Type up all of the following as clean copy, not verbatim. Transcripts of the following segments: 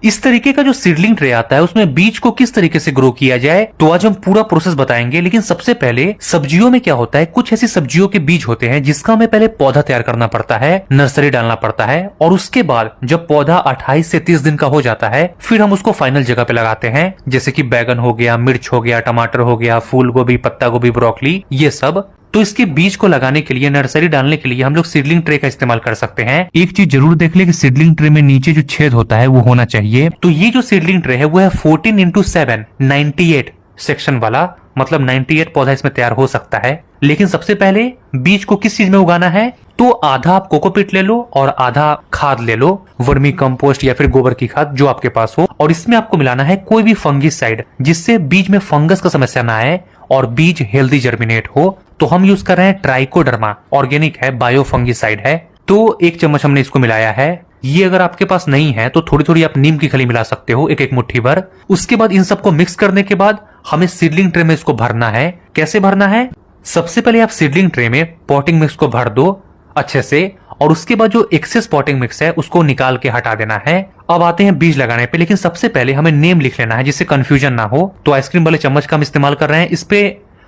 इस तरीके का जो सीडलिंग ट्रे आता है उसमें बीज को किस तरीके से ग्रो किया जाए, तो आज हम पूरा प्रोसेस बताएंगे। लेकिन सबसे पहले सब्जियों में क्या होता है, कुछ ऐसी सब्जियों के बीज होते हैं जिसका हमें पहले पौधा तैयार करना पड़ता है, नर्सरी डालना पड़ता है, और उसके बाद जब पौधा 28 से 30 दिन का हो जाता है फिर हम उसको फाइनल जगह पे लगाते हैं। जैसे कि बैगन हो गया, मिर्च हो गया, टमाटर हो गया, फूल गोभी, पत्ता गोभी, ब्रोकली, ये सब। तो इसके बीज को लगाने के लिए, नर्सरी डालने के लिए हम लोग सीडलिंग ट्रे का इस्तेमाल कर सकते हैं। एक चीज जरूर देख ले कि सीडलिंग ट्रे में नीचे जो छेद होता है वो होना चाहिए। तो ये जो सीडलिंग ट्रे है वो है 14x7 98 सेक्शन वाला, मतलब 98 पौधा इसमें तैयार हो सकता है। लेकिन सबसे पहले बीज को किस चीज में उगाना है, तो आधा आप कोकोपीट ले लो और आधा खाद ले लो, वर्मी कंपोस्ट या फिर गोबर की खाद जो आपके पास हो, और इसमें आपको मिलाना है कोई भी फंगिसाइड जिससे बीज में फंगस का समस्या ना आए और बीज हेल्दी जर्मिनेट हो। तो हम यूज कर रहे हैं ट्राइकोडर्मा, ऑर्गेनिक है, बायो फंगिसाइड है। तो 1 चम्मच हमने इसको मिलाया है। ये अगर आपके पास नहीं है तो थोड़ी थोड़ी आप नीम की खली मिला सकते हो, 1-1 मुट्ठी भर। उसके बाद इन सबको मिक्स करने के बाद हमें सीडलिंग ट्रे में इसको भरना है। कैसे भरना है, सबसे पहले आप सीडलिंग ट्रे में पॉटिंग मिक्स को भर दो अच्छे से, और उसके बाद जो एक्सेस पॉटिंग मिक्स है उसको निकाल के हटा देना है। अब आते हैं बीज लगाने पे, लेकिन सबसे पहले हमें नेम लिख लेना है जिससे कंफ्यूजन ना हो। तो आइसक्रीम वाले चम्मच का हम इस्तेमाल कर रहे हैं। इस पे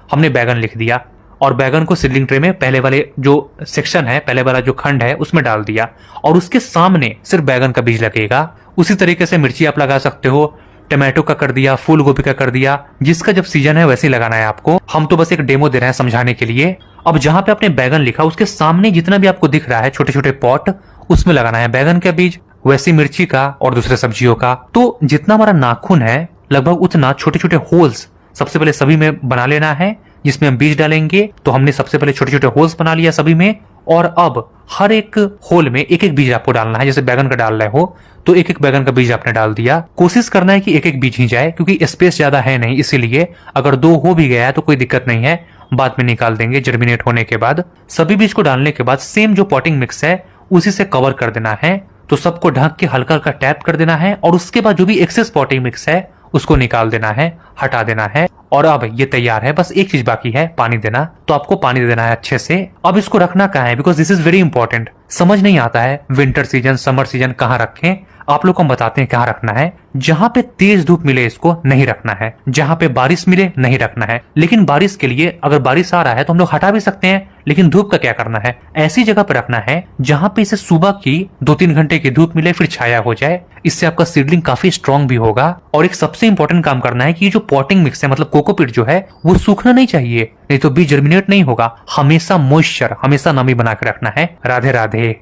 हमने बैगन लिख दिया और बैगन को सीडलिंग ट्रे में पहले वाले जो सेक्शन है, पहले वाला जो खंड है उसमें डाल दिया, और उसके सामने सिर्फ बैगन का बीज लगेगा। उसी तरीके से मिर्ची आप लगा सकते हो, टमाटो का कर दिया, फूल गोभी का कर दिया, जिसका जब सीजन है वैसे ही लगाना है आपको। हम तो बस एक डेमो दे रहे हैं समझाने के लिए। अब जहां पे आपने बैगन लिखा उसके सामने जितना भी आपको दिख रहा है छोटे छोटे पॉट, उसमें लगाना है बैगन का बीज, वैसी मिर्ची का और दूसरे सब्जियों का। तो जितना हमारा नाखून है लगभग उतना छोटे छोटे होल्स सबसे पहले सभी में बना लेना है जिसमें हम बीज डालेंगे। तो हमने सबसे पहले छोटे छोटे होल्स बना लिया सभी में, और अब हर एक होल में 1-1 बीज आपको डालना है। जैसे बैगन का डाल रहे हो तो 1-1 बैगन का बीज आपने डाल दिया। कोशिश करना है कि 1-1 बीज ही जाए, क्योंकि स्पेस ज्यादा है नहीं, इसीलिए अगर 2 हो भी गया है तो कोई दिक्कत नहीं है, बाद में निकाल देंगे जर्मिनेट होने के बाद। सभी बीज को डालने के बाद सेम जो पॉटिंग मिक्स है उसी से कवर कर देना है। तो सबको ढक के हल्का हल्का टैप कर देना है, और उसके बाद जो भी एक्सेस पॉटिंग मिक्स है उसको निकाल देना है, हटा देना है। और अब ये तैयार है, बस एक चीज बाकी है, पानी देना। तो आपको पानी दे देना है अच्छे से। अब इसको रखना कहाँ है, because this is very important. समझ नहीं आता है विंटर सीजन, समर सीजन कहाँ रखें, आप लोग को हम बताते हैं कहाँ रखना है। जहां पे तेज धूप मिले इसको नहीं रखना है, जहां पे बारिश मिले नहीं रखना है। लेकिन बारिश के लिए अगर बारिश आ रहा है तो हम लोग हटा भी सकते हैं, लेकिन धूप का क्या करना है, ऐसी जगह पे रखना है जहां पे इसे सुबह की 2-3 घंटे की धूप मिले फिर छाया हो जाए। इससे आपका सीडलिंग काफी स्ट्रांग भी होगा। और एक सबसे इंपॉर्टेंट काम करना है कि ये जो पॉटिंग मिक्स है, मतलब कोकोपीट जो है, वो सूखना नहीं चाहिए, नहीं तो बीज जर्मिनेट नहीं होगा। हमेशा मॉइस्चर, हमेशा नमी बना के रखना है। राधे राधे।